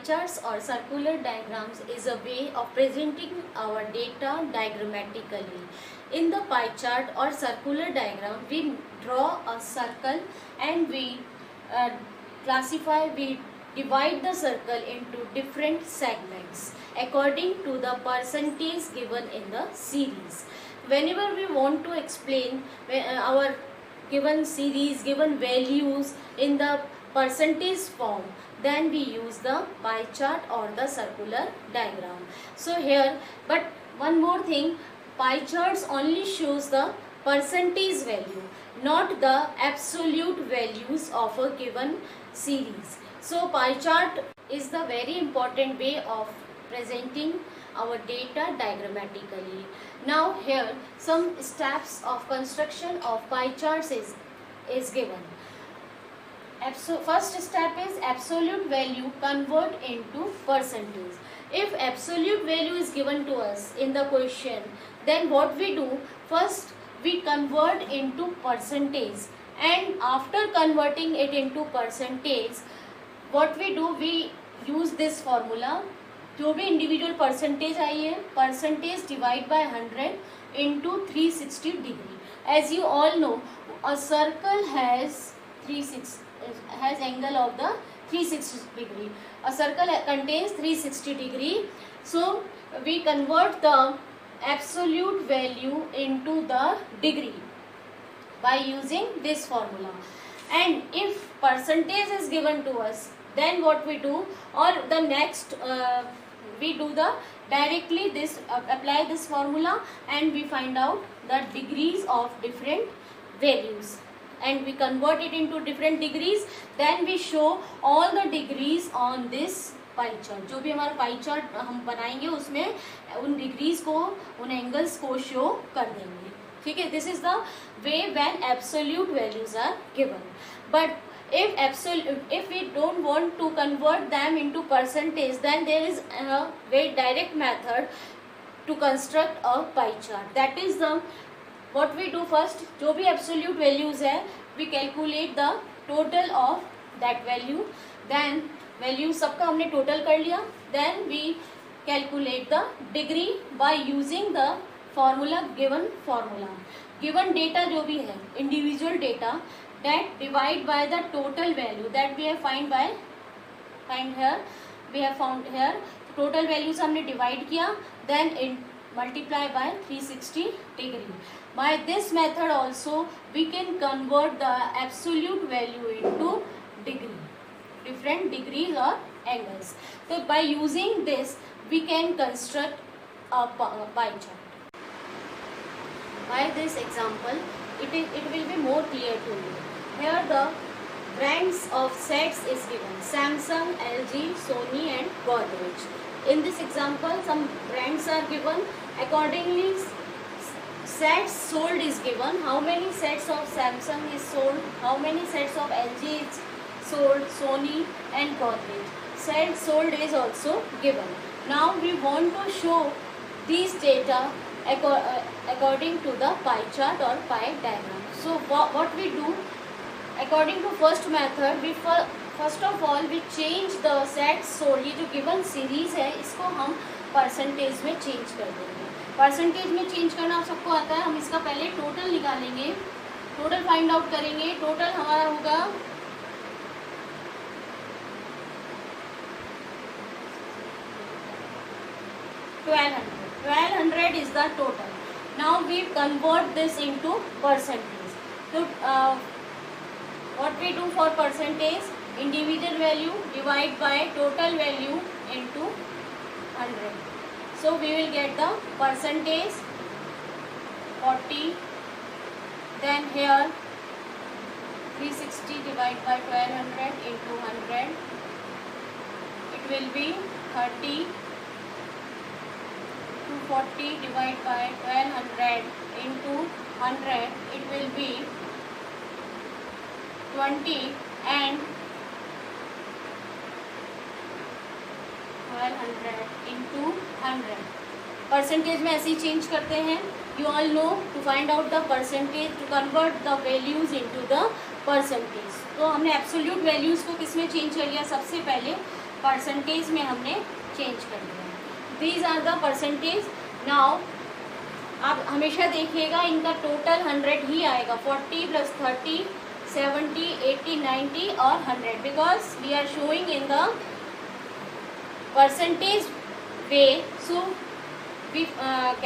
charts or circular diagrams is a way of presenting our data diagrammatically. In the pie chart or circular diagram, we draw a circle and we divide the circle into different segments according to the percentage given in the series. Whenever we want to explain our given series, given values in the percentage form, then we use the pie chart or the circular diagram. So here, but one more thing, pie charts only shows the percentage value, not the absolute values of a given series. So pie chart is the very important way of presenting our data diagrammatically. Now here some steps of construction of pie charts is given. First step is absolute value convert into percentage. If absolute value is given to us in the question, then what we do, first we convert into percentage, and after converting it into percentage, what we do, we use this formula. जो भी individual percentage आई है, percentage divide by 100 into 360 degree. As you all know, a circle has angle of the 360 degree. A circle contains 360 degree. So we convert the absolute value into the degree by using this formula. And if percentage is given to us, then what we do, or the next we do the directly this apply this formula and we find out the degrees of different values and we convert it into different degrees. Then we show all the degrees on this pie chart. जो भी हमारा pie chart हम बनाएंगे उसमें उन degrees को, उन angles को शो कर देंगे. ठीक है, this is the way when absolute values are given. But if we don't want to convert them into percentage, then there is a very direct method to construct a pie chart. That is the what we do first, जो भी absolute values है, we calculate the total of that value. Then value सबका हमने total कर लिया. Then we calculate the degree by using the formula, given data जो भी है, individual data, that divide by the total value that we have found here. Total values हमने divide किया, then multiply by 360 degree. By this method also we can convert the absolute value into degree, different degrees or angles. So by using this we can construct a pie chart. By this example it will be more clear to you. Here the brands of sets is given: Samsung, LG, Sony and Godrej. In this example some brands are given. Accordingly sets sold is given. How many sets of Samsung is sold, how many sets of LG is sold, Sony and Godrej. Sets sold is also given. Now we want to show these data according to the pie chart or pie diagram. So what we do, according to first method, we first of all we change the sets sold. ये जो given series है इसको हम percentage में change कर देंगे. Percentage में change करना आप सबको आता है. हम इसका पहले टोटल निकालेंगे, टोटल फाइंड आउट करेंगे. टोटल हमारा होगा 1200 is the total. Now we convert this into percentage. So what we do for percentage, individual value divide by total value into 100. So we will get the percentage 40. Then here 360 divided by 1200 into 100. It will be 30. 240 divided by 1200 into 100. It will be 20 and 1200 into 100. Percentage में ऐसे ही change करते हैं. You all know to find out the percentage, to convert the values into the percentage. तो हमने absolute values को किस में change कर लिया? सबसे पहले परसेंटेज में हमने चेंज कर दिया। These are the percentage. Now आप हमेशा देखिएगा इनका टोटल 100 ही आएगा, 40 + 30 70 80 90 और 100, because we are showing in the percentage way, so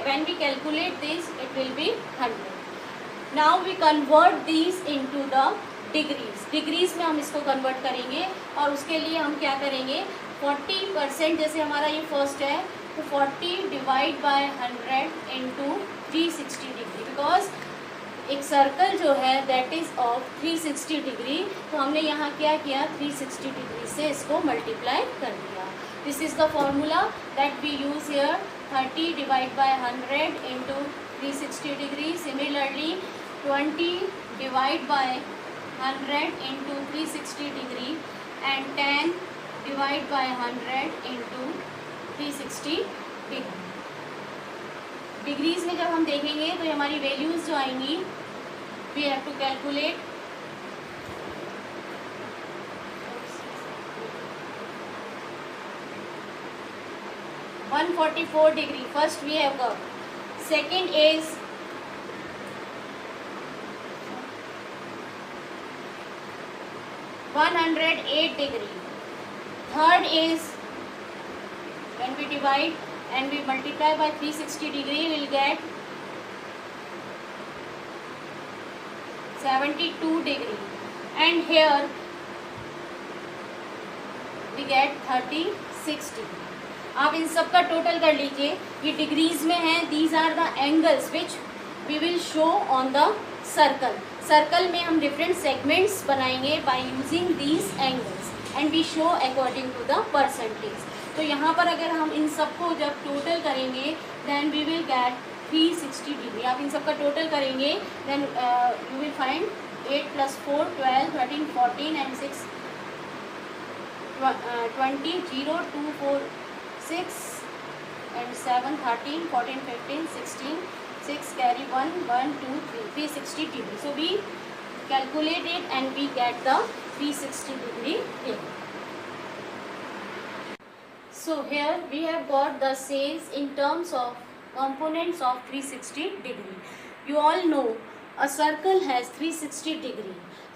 when we calculate this it will be 100. Now we convert these into the degrees में हम इसको convert करेंगे और उसके लिए हम क्या करेंगे, 40%, जैसे हमारा ये फर्स्ट है तो 40 divide by 100 into 360 degree, because एक सर्कल जो है दैट इज ऑफ 360 डिग्री, तो हमने यहाँ क्या किया 360 डिग्री से इसको मल्टीप्लाई कर दिया। This is the formula that we use here, 30 divided by 100 into 360 degrees. Similarly, 20 divided by 100 into 360 degree and 10 divided by 100 into 360 degree. Degrees में जब हम देखेंगे तो हमारी वैल्यूज जो आएंगी, we have to calculate 144 degree. First we have got. Second is 108 degree. Third is when we divide and we multiply by 360 degree, we will get 72 degree. And here we get 36 degree. आप इन सब का total कर लीजिए, ये degrees में है। These are the angles which we will show on the circle. Circle में हम डिफरेंट सेगमेंट्स बनाएंगे by using these angles and we show according to the percentage. तो यहाँ पर अगर हम इन सबको जब टोटल करेंगे then we will get 360 degree. आप इन सब का टोटल करेंगे then you will find 8 + 4 12 13 14 and 6 20 0 2 4 6 and 7 13 14 15 16 6 carry 1 1 2 3 360 degree. So we calculate it and we get the 360 degree here. So here we have got the sales in terms of components of 360 degree. You all know a circle has 360 degree.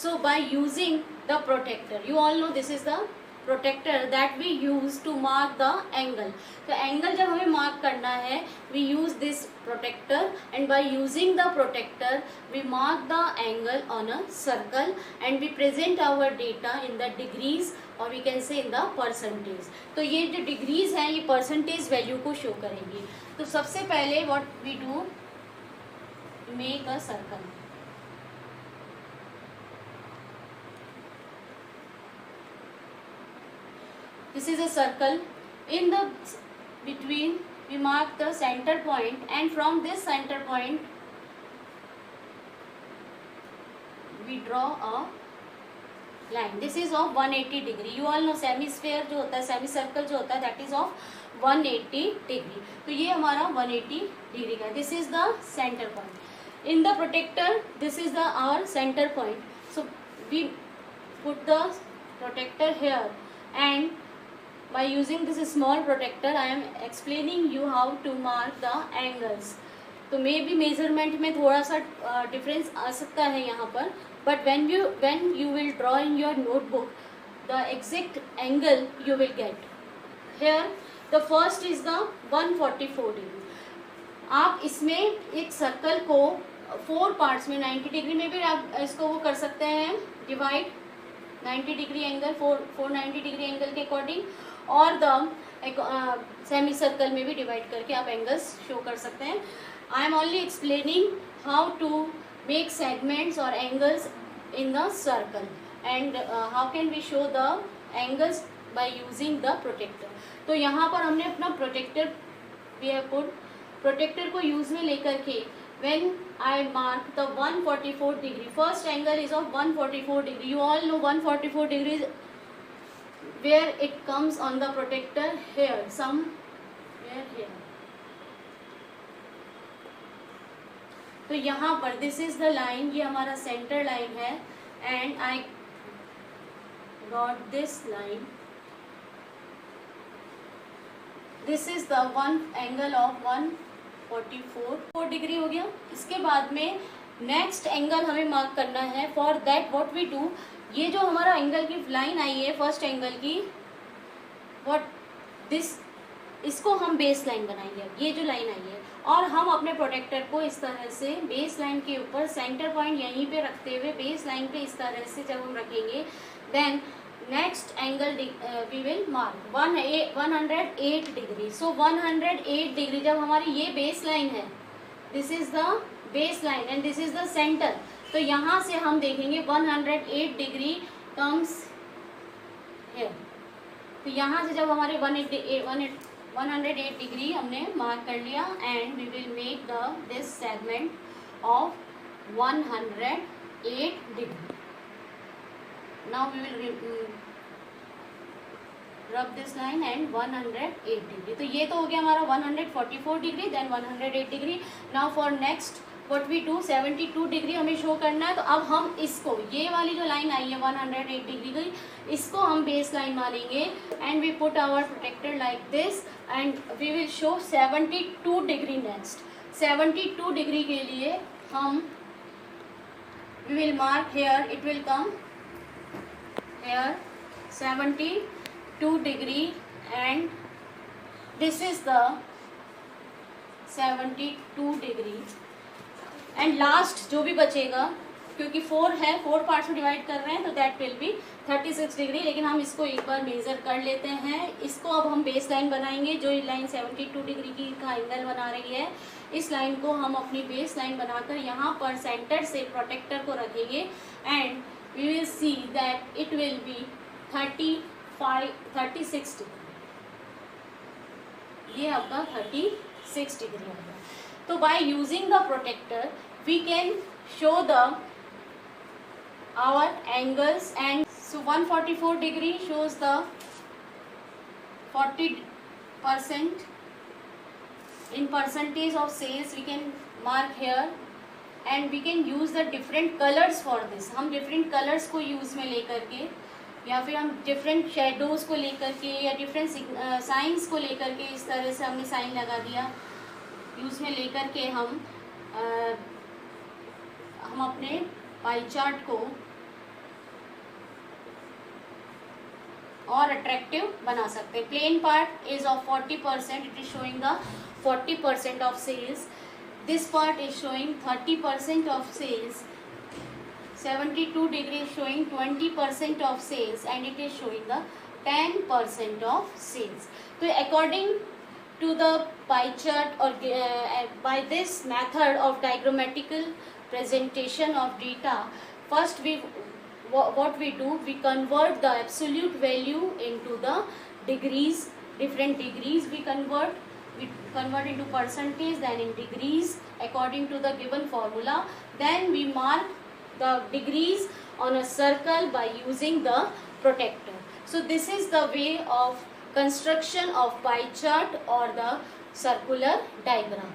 So by using the protractor, you all know this is the protector that we use to mark the angle. तो angle जब हमें mark करना है we use this protector and by using the protector we mark the angle on a circle and we present our data in the degrees or we can say in the percentage. तो ये जो degrees हैं ये percentage value को show करेंगी। तो सबसे पहले what we do, make a circle. This is a circle. In the between we mark the center point and from this center point we draw a line. This is of 180 degree. You all know semi-sphere जो होता है, semi-circle जो होता है that is of 180 degree. तो ये हमारा 180 degree का. This is the center point. In the protector, this is the our center point. So we put the protector here and by using this small protector I am explaining you how to mark the angles. तो may be measurement में थोड़ा सा difference आ सकता है यहाँ पर, but when you will draw in your notebook the exact angle you will get. Here the first is the 144 degree. आप इसमें एक सर्कल को 4 पार्ट्स में 90 डिग्री में भी आप इसको वो कर सकते हैं divide, 90 degree angle 490 degree angle के अकॉर्डिंग, और द सेमी सर्कल में भी डिवाइड करके आप एंगल्स शो कर सकते हैं। I am only explaining how to make segments or angles in the circle and how can we show the angles by using the protector. तो यहाँ पर हमने अपना protector we have put, protector को use में लेकर के when I mark the 144 degree, first angle is of 144 degree. You all know 144 degrees where it comes on the protector, here somewhere here. तो यहाँ पर this is the line, ये हमारा center line है and I got this line this is the one angle of 144 degree हो गया। इसके बाद में नेक्स्ट एंगल हमें मार्क करना है। For that what we do, ये जो हमारा एंगल की लाइन आई है फर्स्ट एंगल की, व्हाट दिस, इसको हम बेस लाइन बनाएंगे। ये जो लाइन आई है, और हम अपने प्रोटेक्टर को इस तरह से बेस लाइन के ऊपर सेंटर पॉइंट यहीं पे रखते हुए बेस लाइन पे इस तरह से जब हम रखेंगे, then next angle we will mark 108 degree. So 108 degree जब हमारी ये बेस लाइन है, this is the base line and this is the centre, तो यहाँ से हम देखेंगे 108 डिग्री कम्स हियर। तो यहाँ से जब हमारे 108 डिग्री हमने मार्क कर लिया, and we will make this segment of 108 degree. Now we will rub this line and 108 degree. तो ये तो हो गया हमारा 144 degree, then 108 degree. Now for next what we do, 72 degree हमें शो करना है। तो अब हम इसको, ये वाली जो लाइन आई है 108 डिग्री की, इसको हम बेस लाइन मानेंगे and we put our protractor like this and we will show 72 degree next. 72 degree के लिए हम we will mark here, it will come here 72 degree and this is the 72 degree. And last जो भी बचेगा, क्योंकि 4 है, 4 parts में divide कर रहे हैं, तो दैट विल बी 36 डिग्री। लेकिन हम इसको एक बार मेजर कर लेते हैं। इसको अब हम बेस लाइन बनाएंगे। जो ये लाइन 72 डिग्री की का एंगल बना रही है, इस लाइन को हम अपनी बेस लाइन बनाकर यहाँ पर सेंटर से प्रोटेक्टर को रखेंगे and we will see that it will be 36 degree. ये आपका 36 डिग्री होगा। तो by using the protractor we can show our angles, and so 144 degree shows the 40% in percentage of sales. We can mark here and we can use the different colors for this. हम different colors को use में लेकर के, या फिर हम different shadows को लेकर के, या different signs को लेकर के, इस तरह से हमने साइन लगा दिया, यूज में लेकर के हम अपने पाई चार्ट को और अट्रैक्टिव बना सकते हैं। Plain part is of 40%, it is showing the 40% of sales. This part is showing 30% of sales. 72 degree is showing 20% of sales and it is showing the 10% of sales. तो according to the pie chart or by this method of diagrammatical presentation of data, first what we do, we convert the absolute value into the degrees, different degrees we convert into percentage, then in degrees according to the given formula. Then we mark the degrees on a circle by using the protector. So this is the way of construction of pie chart or the circular diagram.